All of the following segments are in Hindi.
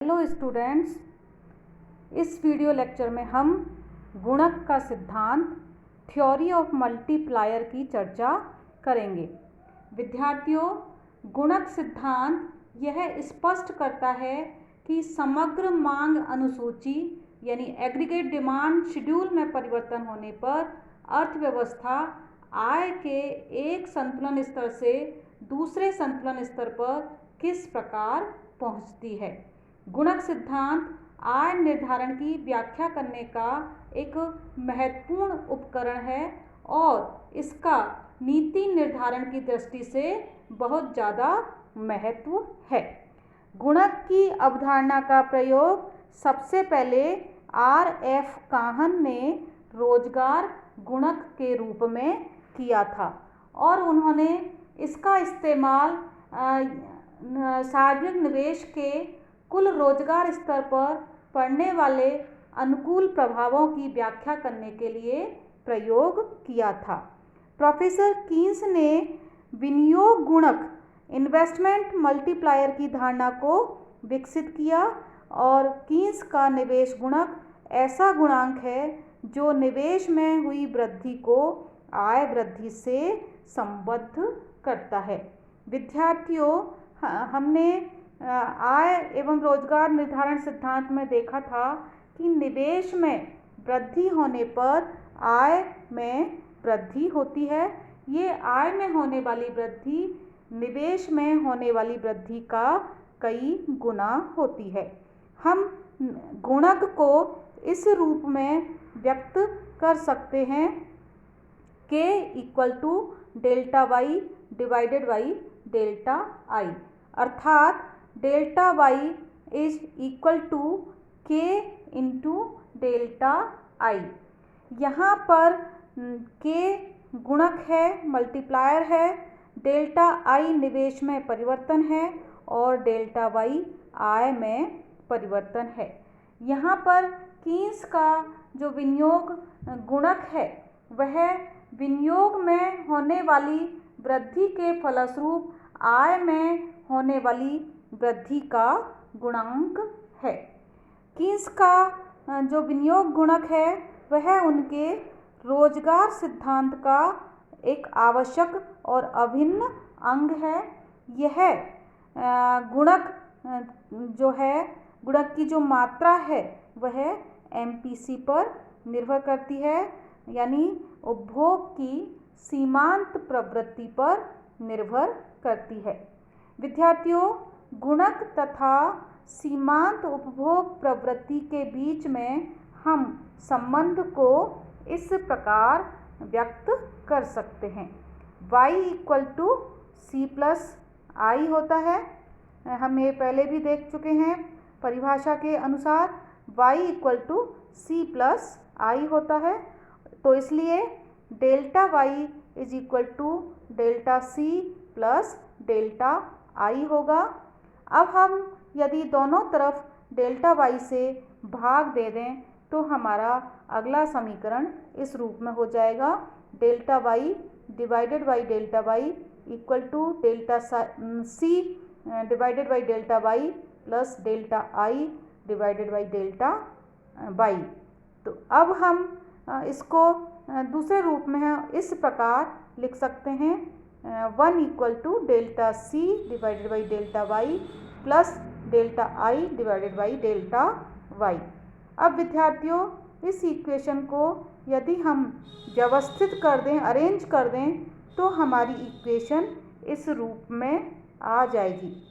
हेलो स्टूडेंट्स, इस वीडियो लेक्चर में हम गुणक का सिद्धांत थ्योरी ऑफ मल्टीप्लायर की चर्चा करेंगे। विद्यार्थियों, गुणक सिद्धांत यह स्पष्ट करता है कि समग्र मांग अनुसूची यानी एग्रीगेट डिमांड शेड्यूल में परिवर्तन होने पर अर्थव्यवस्था आय के एक संतुलन स्तर से दूसरे संतुलन स्तर पर किस प्रकार पहुंचती है। गुणक सिद्धांत आय निर्धारण की व्याख्या करने का एक महत्वपूर्ण उपकरण है और इसका नीति निर्धारण की दृष्टि से बहुत ज़्यादा महत्व है। गुणक की अवधारणा का प्रयोग सबसे पहले R.F. काहन ने रोजगार गुणक के रूप में किया था और उन्होंने इसका इस्तेमाल सार्वजनिक निवेश के कुल रोजगार स्तर पर पड़ने वाले अनुकूल प्रभावों की व्याख्या करने के लिए प्रयोग किया था। प्रोफेसर कीन्स ने विनियोग गुणक इन्वेस्टमेंट मल्टीप्लायर की धारणा को विकसित किया और कीन्स का निवेश गुणक ऐसा गुणांक है जो निवेश में हुई वृद्धि को आय वृद्धि से संबद्ध करता है। विद्यार्थियों, हमने आय एवं रोजगार निर्धारण सिद्धांत में देखा था कि निवेश में वृद्धि होने पर आय में वृद्धि होती है। ये आय में होने वाली वृद्धि निवेश में होने वाली वृद्धि का कई गुना होती है। हम गुणक को इस रूप में व्यक्त कर सकते हैं K = delta Y divided by delta I, अर्थात delta Y is equal to K into delta I. यहाँ पर K गुणक है, मल्टीप्लायर है, डेल्टा आई निवेश में परिवर्तन है और डेल्टा वाई आय में परिवर्तन है। यहाँ पर कीन्स का जो विनियोग गुणक है वह विनियोग में होने वाली वृद्धि के फलस्वरूप आय में होने वाली वृद्धि का गुणांक है। कीन्स का जो विनियोग गुणक है वह उनके रोजगार सिद्धांत का एक आवश्यक और अभिन्न अंग है। यह गुणक जो है, गुणक की जो मात्रा है वह MPC पर निर्भर करती है, यानी उपभोग की सीमांत प्रवृत्ति पर निर्भर करती है। विद्यार्थियों, गुणक तथा सीमांत उपभोग प्रवृत्ति के बीच में हम संबंध को इस प्रकार व्यक्त कर सकते हैं। y = C+I होता है। हम ये पहले भी देख चुके हैं। परिभाषा के अनुसार y = C+I होता है, तो इसलिए delta y = delta C plus delta I होगा। अब हम यदि दोनों तरफ डेल्टा y से भाग दे दें तो हमारा अगला समीकरण इस रूप में हो जाएगा, delta y divided by delta y equal to delta C divided by delta y plus delta I divided by delta y। तो अब हम इसको दूसरे रूप में इस प्रकार लिख सकते हैं, 1 = delta C divided by delta y plus delta I divided by delta y। अब विद्यार्थियों, इस इक्वेशन को यदि हम व्यवस्थित कर दें, अरेंज कर दें, तो हमारी इक्वेशन इस रूप में आ जाएगी।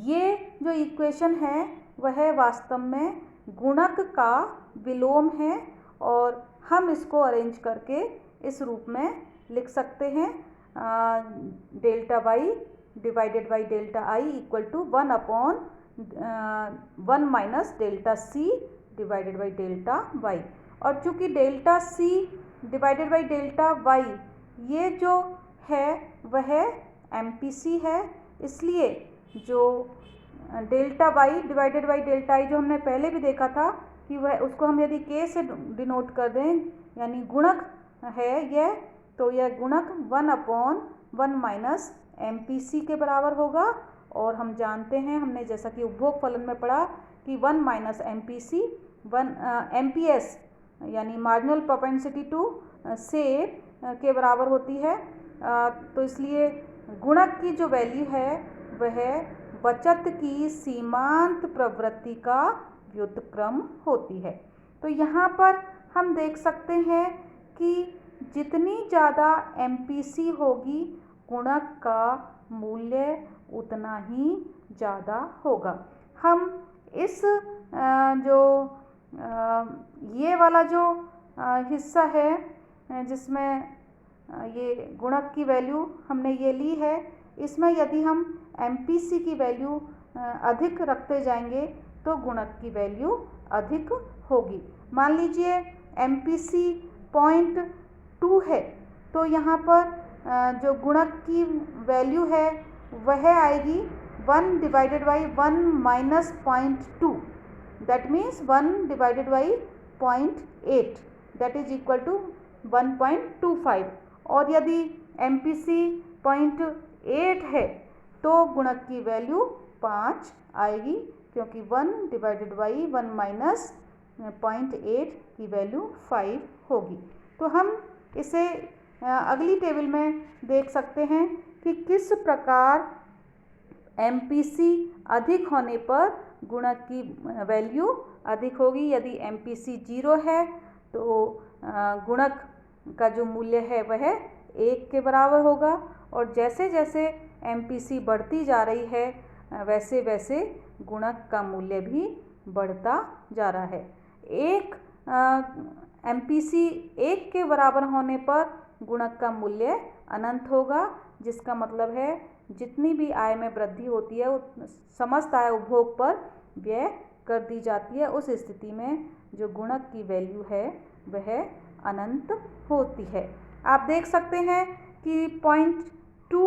ये जो इक्वेशन है वह वास्तव में गुणक का विलोम है और हम इसको अरेंज करके इस रूप में लिख सकते हैं, delta y divided by delta I equal to 1/1 minus delta C divided by delta y। और चूँकि delta C divided by delta y ये जो है वह MPC है, इसलिए जो delta y divided by delta I जो हमने पहले भी देखा था कि वह उसको हम यदि K से डिनोट कर दें, यानी गुणक है यह, तो यह गुणक 1/1 माइनस MPC के बराबर होगा और हम जानते हैं, हमने जैसा कि उपभोग फलन में पढ़ा कि 1 माइनस MPC 1 MPS यानी मार्जिनल प्रोपेंसिटी टू सेव के बराबर होती है। तो इसलिए गुणक की जो वैल्यू है वह बचत की सीमांत प्रवृत्ति का व्युत्क्रम होती है। तो यहाँ पर हम देख सकते हैं कि जितनी ज़्यादा MPC होगी गुणक का मूल्य उतना ही ज़्यादा होगा। हम इस ये वाला जो हिस्सा है जिसमें ये गुणक की वैल्यू हमने ये ली है, इसमें यदि हम MPC की वैल्यू अधिक रखते जाएंगे तो गुणक की वैल्यू अधिक होगी। मान लीजिए MPC 0.2 है, तो यहाँ पर जो गुणक की वैल्यू है वह आएगी 1 divided by 1 minus 0.2, that means 1 divided by 0.8 that is equal to 1.25। और यदि MPC 0.8 है तो गुणक की वैल्यू 5 आएगी, क्योंकि 1 डिवाइडेड बाई 1 माइनस 0.8 की वैल्यू 5 होगी। तो हम इसे अगली टेबल में देख सकते हैं कि किस प्रकार MPC अधिक होने पर गुणक की वैल्यू अधिक होगी। यदि MPC 0 है तो गुणक का जो मूल्य है वह 1 के बराबर होगा, और जैसे जैसे MPC बढ़ती जा रही है वैसे वैसे गुणक का मूल्य भी बढ़ता जा रहा है। MPC 1 के बराबर होने पर गुणक का मूल्य अनंत होगा, जिसका मतलब है जितनी भी आय में वृद्धि होती है समस्त आय उपभोग पर व्यय कर दी जाती है। उस स्थिति में जो गुणक की वैल्यू है वह अनंत होती है। आप देख सकते हैं कि 0.2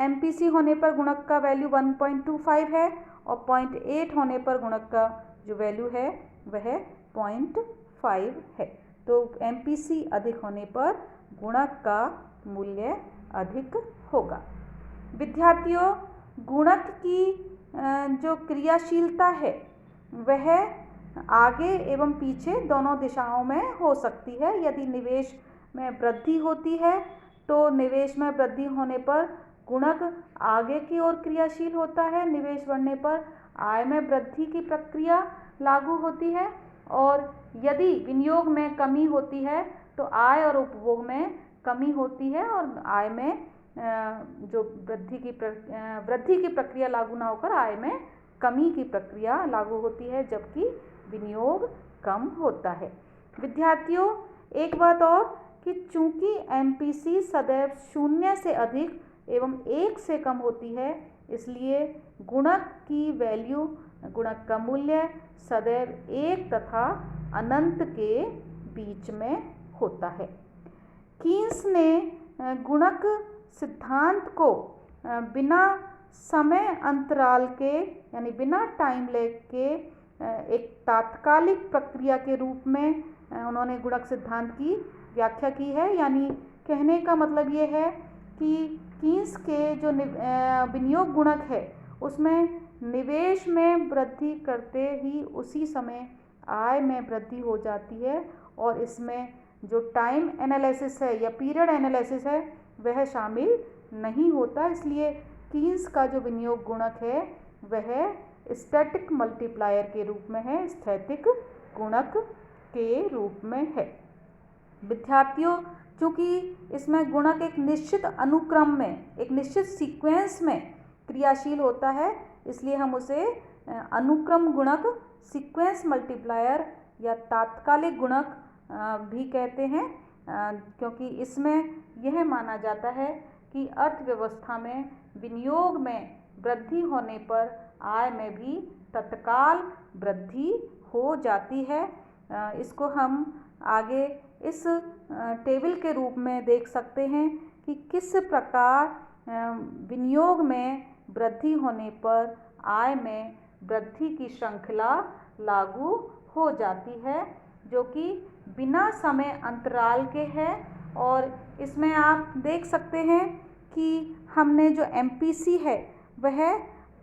MPC होने पर गुणक का वैल्यू 1.25 है, और 0.8 होने पर गुणक का जो वैल्यू है वह 0.5 है। तो MPC अधिक होने पर गुणक का मूल्य अधिक होगा। विद्यार्थियों, गुणक की जो क्रियाशीलता है वह आगे एवं पीछे दोनों दिशाओं में हो सकती है। यदि निवेश में वृद्धि होती है तो निवेश में वृद्धि होने पर गुणक आगे की ओर क्रियाशील होता है, निवेश बढ़ने पर आय में वृद्धि की प्रक्रिया लागू होती है, और यदि विनियोग में कमी होती है तो आय और उपभोग में कमी होती है, और आय में जो वृद्धि की प्रक्रिया लागू ना होकर आय में कमी की प्रक्रिया लागू होती है, जबकि विनियोग कम होता है। विद्यार्थियों, एक बात और कि चूंकि MPC सदैव 0 से अधिक एवं 1 से कम होती है, इसलिए गुणक की वैल्यू, गुणक का मूल्य सदैव 1 तथा अनंत के बीच में होता है। कीन्स ने गुणक सिद्धांत को बिना समय अंतराल के यानी बिना टाइम लैग के एक तात्कालिक प्रक्रिया के रूप में उन्होंने गुणक सिद्धांत की व्याख्या की है। यानी कहने का मतलब ये है कि कीन्स के जो विनियोग गुणक है उसमें निवेश में वृद्धि करते ही उसी समय आय में वृद्धि हो जाती है, और इसमें जो टाइम एनालिसिस है या पीरियड एनालिसिस है वह शामिल नहीं होता। इसलिए कीन्स का जो विनियोग गुणक है वह स्टैटिक मल्टीप्लायर के रूप में है, स्थैतिक गुणक के रूप में है। विद्यार्थियों, चूँकि इसमें गुणक एक निश्चित अनुक्रम में, एक निश्चित सीक्वेंस में क्रियाशील होता है, इसलिए हम उसे अनुक्रम गुणक, सीक्वेंस मल्टीप्लायर या तात्कालिक गुणक भी कहते हैं, क्योंकि इसमें यह माना जाता है कि अर्थव्यवस्था में विनियोग में वृद्धि होने पर आय में भी तत्काल वृद्धि हो जाती है। इसको हम आगे इस टेबल के रूप में देख सकते हैं कि किस प्रकार विनियोग में वृद्धि होने पर आय में वृद्धि की श्रृंखला लागू हो जाती है, जो कि बिना समय अंतराल के है। और इसमें आप देख सकते हैं कि हमने जो MPC है वह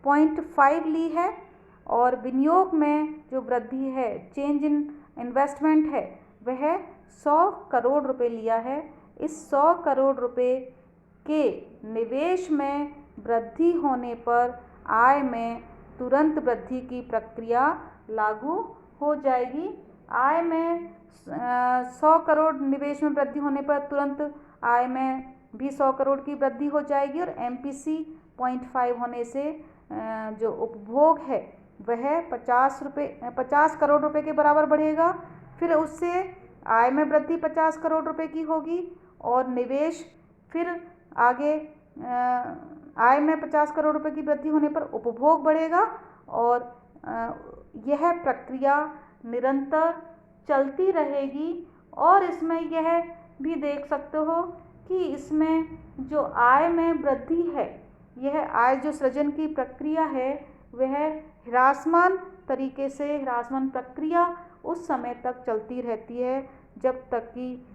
0.5 ली है, और विनियोग में जो वृद्धि है, चेंज इन इन्वेस्टमेंट है, वह 100 करोड़ रुपए लिया है। इस 100 करोड़ रुपए के निवेश में वृद्धि होने पर आय में तुरंत वृद्धि की प्रक्रिया लागू हो जाएगी। आय में 100 करोड़ निवेश में वृद्धि होने पर तुरंत आय में भी 100 करोड़ की वृद्धि हो जाएगी, और MPC 0.5 होने से जो उपभोग है वह 50 करोड़ रुपए के बराबर बढ़ेगा। फिर उससे आय में वृद्धि 50 करोड़ रुपए की होगी, और निवेश फिर आगे आय में 50 करोड़ रुपए की वृद्धि होने पर उपभोग बढ़ेगा, और यह प्रक्रिया निरंतर चलती रहेगी। और इसमें यह भी देख सकते हो कि इसमें जो आय में वृद्धि है, यह आय जो सृजन की प्रक्रिया है, वह ह्रासमान प्रक्रिया उस समय तक चलती रहती है जब तक कि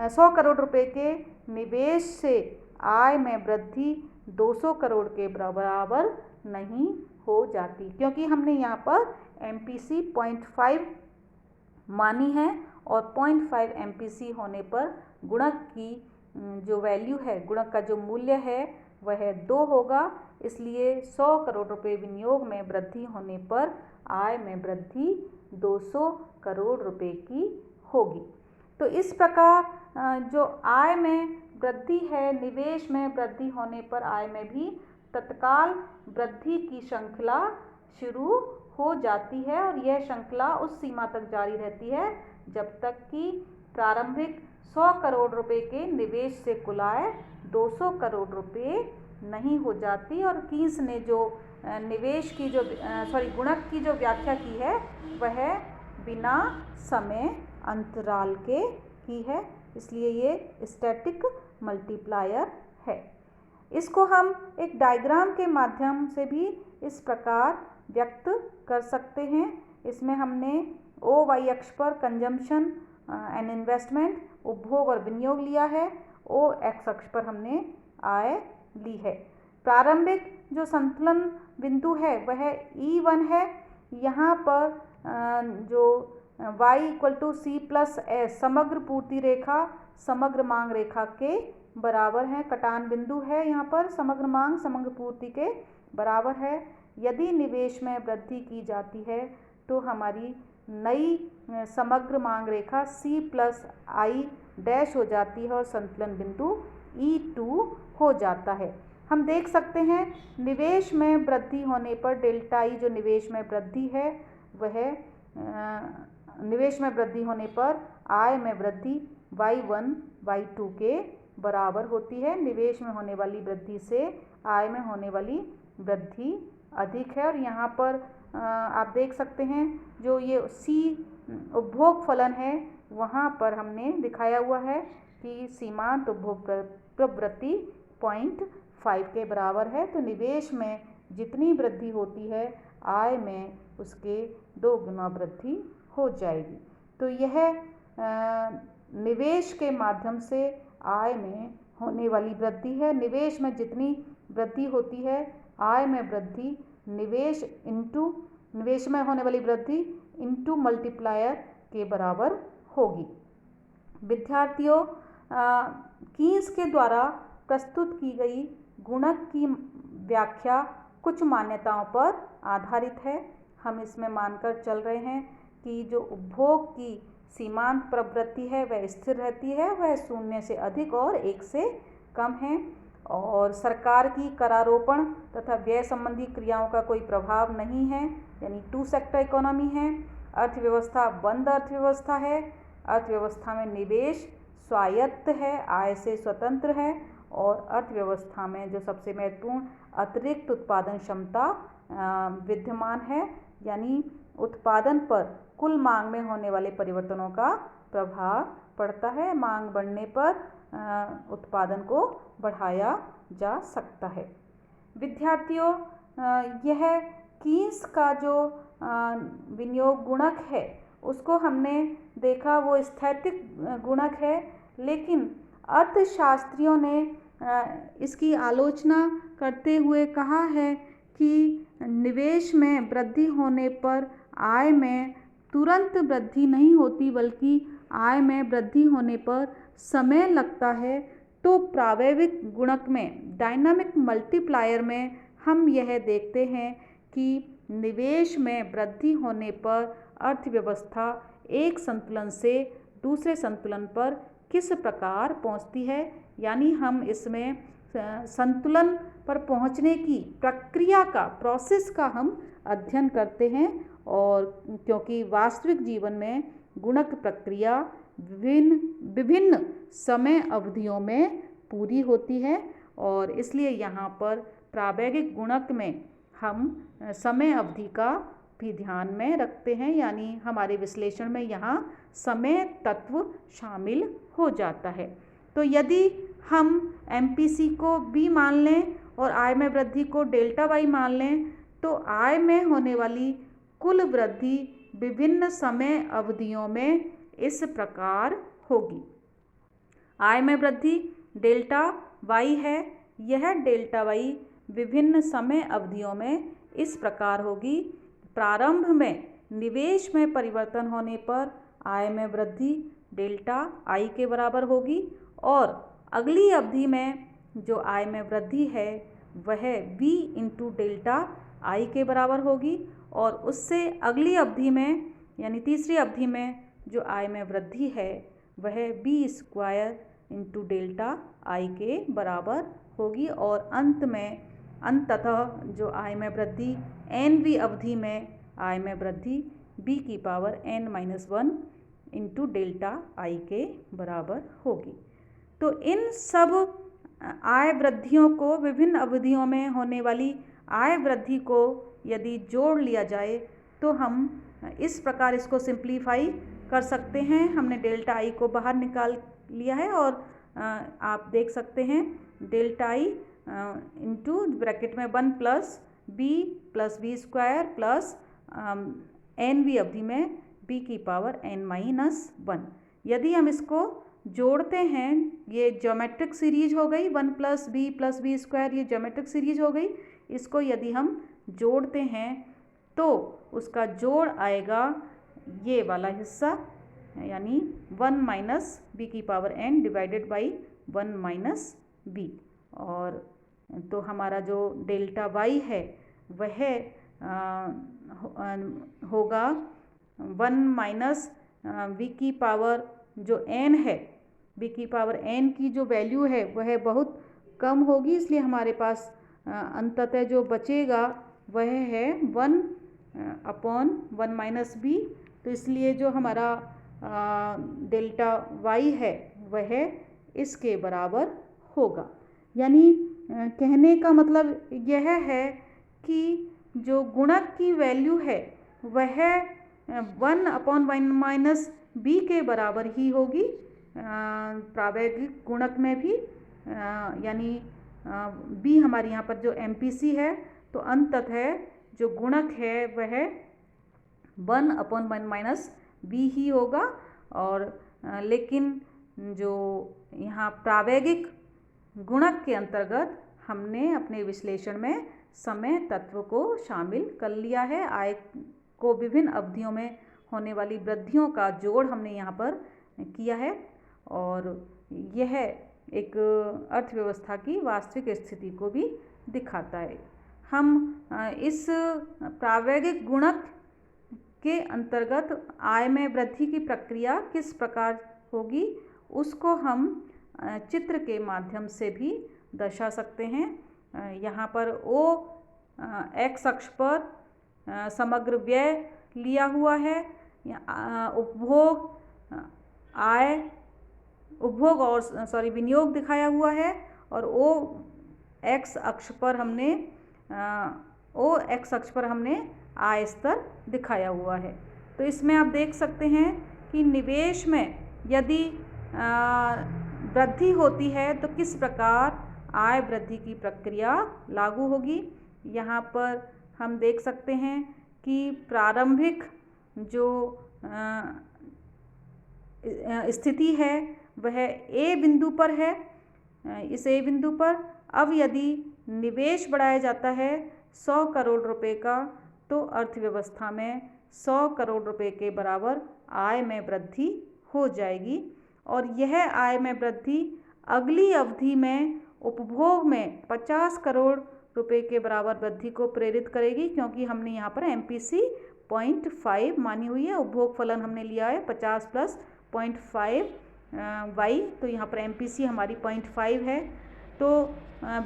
100 करोड़ रुपए के निवेश से आय में वृद्धि 200 करोड़ के बराबर नहीं हो जाती, क्योंकि हमने यहाँ पर MPC 0.5 मानी है, और 0.5 MPC होने पर गुणक की जो वैल्यू है, गुणक का जो मूल्य है वह 2 होगा। इसलिए 100 करोड़ रुपए विनियोग में वृद्धि होने पर आय में वृद्धि 200 करोड़ रुपए की होगी। तो इस प्रकार जो आय में वृद्धि है, निवेश में वृद्धि होने पर आय में भी तत्काल वृद्धि की श्रृंखला शुरू हो जाती है, और यह श्रृंखला उस सीमा तक जारी रहती है जब तक कि प्रारंभिक 100 करोड़ रुपए के निवेश से कुल आय 200 करोड़ रुपए नहीं हो जाती। और कीन्स ने जो निवेश की जो गुणक की जो व्याख्या की है, वह बिना समय अंतराल के की है, इसलिए ये स्टैटिक मल्टीप्लायर है। इसको हम एक डायग्राम के माध्यम से भी इस प्रकार व्यक्त कर सकते हैं। इसमें हमने OY अक्ष पर कंजम्पशन एंड इन्वेस्टमेंट, उपभोग और विनियोग लिया है, OX अक्ष पर हमने आय ली है। प्रारंभिक जो संतुलन बिंदु है वह E1 है। यहाँ पर जो Y = C+S समग्र पूर्ति रेखा समग्र मांग रेखा के बराबर है। कटान बिंदु है, यहाँ पर समग्र मांग समग्र पूर्ति के बराबर है। यदि निवेश में वृद्धि की जाती है तो हमारी नई समग्र मांग रेखा C+I' हो जाती है, और संतुलन बिंदु E2 हो जाता है। हम देख सकते हैं निवेश में वृद्धि होने पर डेल्टा I जो निवेश में वृद्धि है, वह निवेश में वृद्धि होने पर आय में वृद्धि Y1 Y2 के बराबर होती है। निवेश में होने वाली वृद्धि से आय में होने वाली वृद्धि अधिक है। और यहाँ पर आप देख सकते हैं जो ये C उपभोग फलन है, वहाँ पर हमने दिखाया हुआ है कि सीमांत उपभोग प्रवृत्ति 0.5 के बराबर है। तो निवेश में जितनी वृद्धि होती है, आय में उसके 2 गुना वृद्धि हो जाएगी। तो यह निवेश के माध्यम से आय में होने वाली वृद्धि है। निवेश में जितनी वृद्धि होती है, आय में वृद्धि निवेश में होने वाली वृद्धि इंटू मल्टीप्लायर के बराबर होगी। विद्यार्थियों, कीन्स के द्वारा प्रस्तुत की गई गुणक की व्याख्या कुछ मान्यताओं पर आधारित है। हम इसमें मानकर चल रहे हैं कि जो उपभोग की सीमांत प्रवृत्ति है वह स्थिर रहती है, वह 0 से अधिक और 1 से कम है, और सरकार की करारोपण तथा व्यय संबंधी क्रियाओं का कोई प्रभाव नहीं है, यानी 2 सेक्टर इकोनॉमी है। अर्थव्यवस्था बंद अर्थव्यवस्था है। अर्थव्यवस्था में निवेश स्वायत्त है, आय से स्वतंत्र है, और अर्थव्यवस्था में जो सबसे महत्वपूर्ण अतिरिक्त उत्पादन क्षमता विद्यमान है, यानी उत्पादन पर कुल मांग में होने वाले परिवर्तनों का प्रभाव पड़ता है। मांग बढ़ने पर उत्पादन को बढ़ाया जा सकता है। विद्यार्थियों, यह कीन्स का जो विनियोग गुणक है उसको हमने देखा वो स्थैतिक गुणक है, लेकिन अर्थशास्त्रियों ने इसकी आलोचना करते हुए कहा है कि निवेश में वृद्धि होने पर आय में तुरंत वृद्धि नहीं होती, बल्कि आय में वृद्धि होने पर समय लगता है। तो प्रावैधिक गुणक में, डायनामिक मल्टीप्लायर में हम यह देखते हैं कि निवेश में वृद्धि होने पर अर्थव्यवस्था एक संतुलन से दूसरे संतुलन पर किस प्रकार पहुंचती है, यानी हम इसमें संतुलन पर पहुंचने की प्रक्रिया का, प्रोसेस का हम अध्ययन करते हैं। और क्योंकि वास्तविक जीवन में गुणक प्रक्रिया विभिन्न समय अवधियों में पूरी होती है, और इसलिए यहाँ पर प्रावैधिक गुणक में हम समय अवधि का भी ध्यान में रखते हैं, यानी हमारे विश्लेषण में यहाँ समय तत्व शामिल हो जाता है। तो यदि हम MPC को B मान लें और आय में वृद्धि को डेल्टा Y मान लें, तो आय में होने वाली कुल वृद्धि विभिन्न समय अवधियों में इस प्रकार होगी। आय में वृद्धि डेल्टा Y है, यह डेल्टा Y विभिन्न समय अवधियों में इस प्रकार होगी। प्रारंभ में निवेश में परिवर्तन होने पर आय में वृद्धि डेल्टा I के बराबर होगी, और अगली अवधि में जो आय में वृद्धि है वह V इंटू डेल्टा I के बराबर होगी, और उससे अगली अवधि में यानी तीसरी अवधि में जो आय में वृद्धि है वह B square into delta I के बराबर होगी, और अंततः जो आय में वृद्धि nवीं अवधि में आय में वृद्धि B की power n-1 into delta I के बराबर होगी। तो इन सब आय वृद्धियों को, विभिन्न अवधियों में होने वाली आय वृद्धि को यदि जोड़ लिया जाए तो हम इस प्रकार इसको सिंप्लीफाई कर सकते हैं। हमने डेल्टा I को बाहर निकाल लिया है, और आप देख सकते हैं डेल्टा I इंटू ब्रैकेट में 1 प्लस B स्क्वायर प्लस nवीं अवधि में B की पावर n-1। यदि हम इसको जोड़ते हैं, ये ज्योमेट्रिक सीरीज हो गई, 1 प्लस B स्क्वायर, ये ज्योमेट्रिक सीरीज हो गई। इसको यदि हम जोड़ते हैं तो उसका जोड़ आएगा ये वाला हिस्सा, यानी 1 माइनस B की power n divided by 1 minus B। और तो हमारा जो डेल्टा Y है वह होगा 1 माइनस B की पावर जो n है, B की पावर n की जो वैल्यू है वह बहुत कम होगी, इसलिए हमारे पास अंततः जो बचेगा वह है 1/1 माइनस B। तो इसलिए जो हमारा डेल्टा Y है वह इसके बराबर होगा। यानी कहने का मतलब यह है कि जो गुणक की वैल्यू है वह 1/1 माइनस B के बराबर ही होगी प्रावैधिक गुणक में भी, यानी B हमारे यहाँ पर जो MPC है, तो अंततः जो गुणक है वह 1/1 माइनस B ही होगा। और लेकिन जो यहाँ प्रावैधिक गुणक के अंतर्गत हमने अपने विश्लेषण में समय तत्व को शामिल कर लिया है। आय को विभिन्न अवधियों में होने वाली वृद्धियों का जोड़ हमने यहाँ पर किया है, और यह एक अर्थव्यवस्था की वास्तविक स्थिति को भी दिखाता है। हम इस प्रावैधिक गुणक के अंतर्गत आय में वृद्धि की प्रक्रिया किस प्रकार होगी उसको हम चित्र के माध्यम से भी दर्शा सकते हैं। यहाँ पर O x अक्ष पर समग्र व्यय लिया हुआ है, विनियोग दिखाया हुआ है, और O x अक्ष पर हमने आय स्तर दिखाया हुआ है। तो इसमें आप देख सकते हैं कि निवेश में यदि वृद्धि होती है तो किस प्रकार आय वृद्धि की प्रक्रिया लागू होगी। यहाँ पर हम देख सकते हैं कि प्रारंभिक जो स्थिति है वह A बिंदु पर है, इस ए बिंदु पर। अब यदि निवेश बढ़ाया जाता है 100 करोड़ रुपए का, तो अर्थव्यवस्था में 100 करोड़ रुपए के बराबर आय में वृद्धि हो जाएगी और यह आय में वृद्धि अगली अवधि में उपभोग में 50 करोड़ रुपए के बराबर वृद्धि को प्रेरित करेगी, क्योंकि हमने यहाँ पर MPC 0.5 मानी हुई है। उपभोग फलन हमने लिया है 50 प्लस 0.5 y, तो यहाँ पर MPC हमारी 0.5 है। तो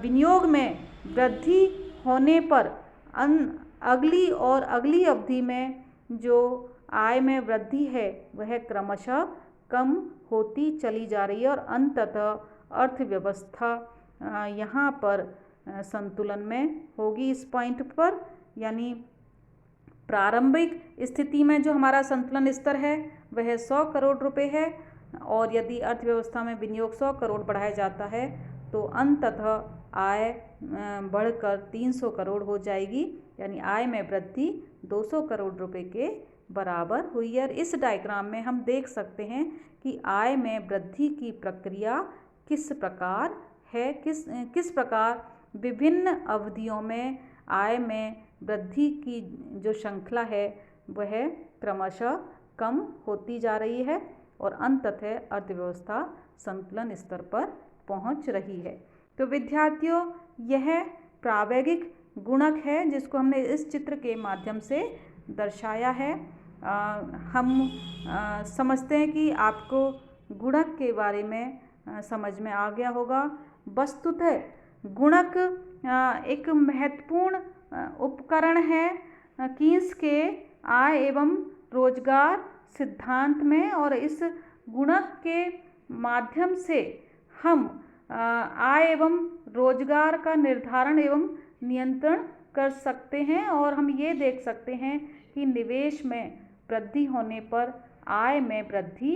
विनियोग में वृद्धि होने पर अगली अवधि में जो आय में वृद्धि है वह क्रमशः कम होती चली जा रही है और अंततः अर्थव्यवस्था यहाँ पर संतुलन में होगी इस पॉइंट पर। यानी प्रारंभिक स्थिति में जो हमारा संतुलन स्तर है वह 100 करोड़ रुपए है और यदि अर्थव्यवस्था में विनियोग 100 करोड़ बढ़ाया जाता है तो अंततः आय बढ़कर 300 करोड़ हो जाएगी, यानी आय में वृद्धि 200 करोड़ रुपए के बराबर हुई है। इस डायग्राम में हम देख सकते हैं कि आय में वृद्धि की प्रक्रिया किस प्रकार है, किस प्रकार विभिन्न अवधियों में आय में वृद्धि की जो श्रृंखला है वह क्रमशः कम होती जा रही है और अंततः अर्थव्यवस्था संतुलन स्तर पर पहुंच रही है। तो विद्यार्थियों, यह प्रावेगिक गुणक है जिसको हमने इस चित्र के माध्यम से दर्शाया है। हम समझते हैं कि आपको गुणक के बारे में समझ में आ गया होगा। वस्तुतः गुणक एक महत्वपूर्ण उपकरण है कीन्स के आय एवं रोजगार सिद्धांत में, और इस गुणक के माध्यम से हम आय एवं रोजगार का निर्धारण एवं नियंत्रण कर सकते हैं और हम ये देख सकते हैं कि निवेश में वृद्धि होने पर आय में वृद्धि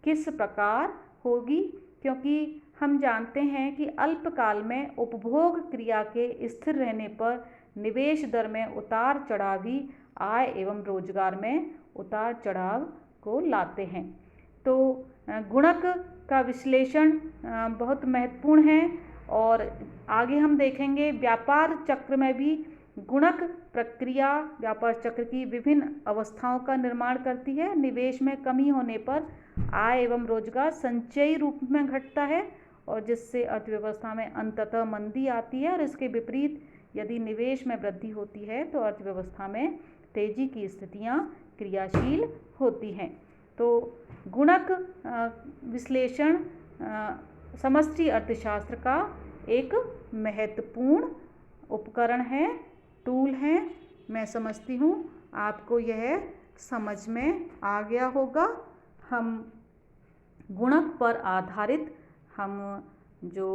किस प्रकार होगी, क्योंकि हम जानते हैं कि अल्पकाल में उपभोग क्रिया के स्थिर रहने पर निवेश दर में उतार चढ़ाव ही आय एवं रोजगार में उतार चढ़ाव को लाते हैं। तो गुणक का विश्लेषण बहुत महत्वपूर्ण है और आगे हम देखेंगे व्यापार चक्र में भी गुणक प्रक्रिया व्यापार चक्र की विभिन्न अवस्थाओं का निर्माण करती है। निवेश में कमी होने पर आय एवं रोजगार संचयी रूप में घटता है और जिससे अर्थव्यवस्था में अंततः मंदी आती है, और इसके विपरीत यदि निवेश में वृद्धि होती है तो अर्थव्यवस्था में तेजी की स्थितियां क्रियाशील होती हैं। तो गुणक विश्लेषण समष्टि अर्थशास्त्र का एक महत्वपूर्ण उपकरण है, टूल है। मैं समझती हूँ आपको यह समझ में आ गया होगा। हम गुणक पर आधारित हम जो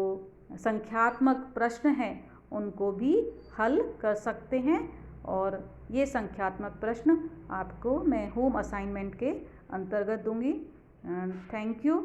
संख्यात्मक प्रश्न हैं उनको भी हल कर सकते हैं और ये संख्यात्मक प्रश्न आपको मैं होम असाइनमेंट के अंतर्गत दूंगी। Thank you.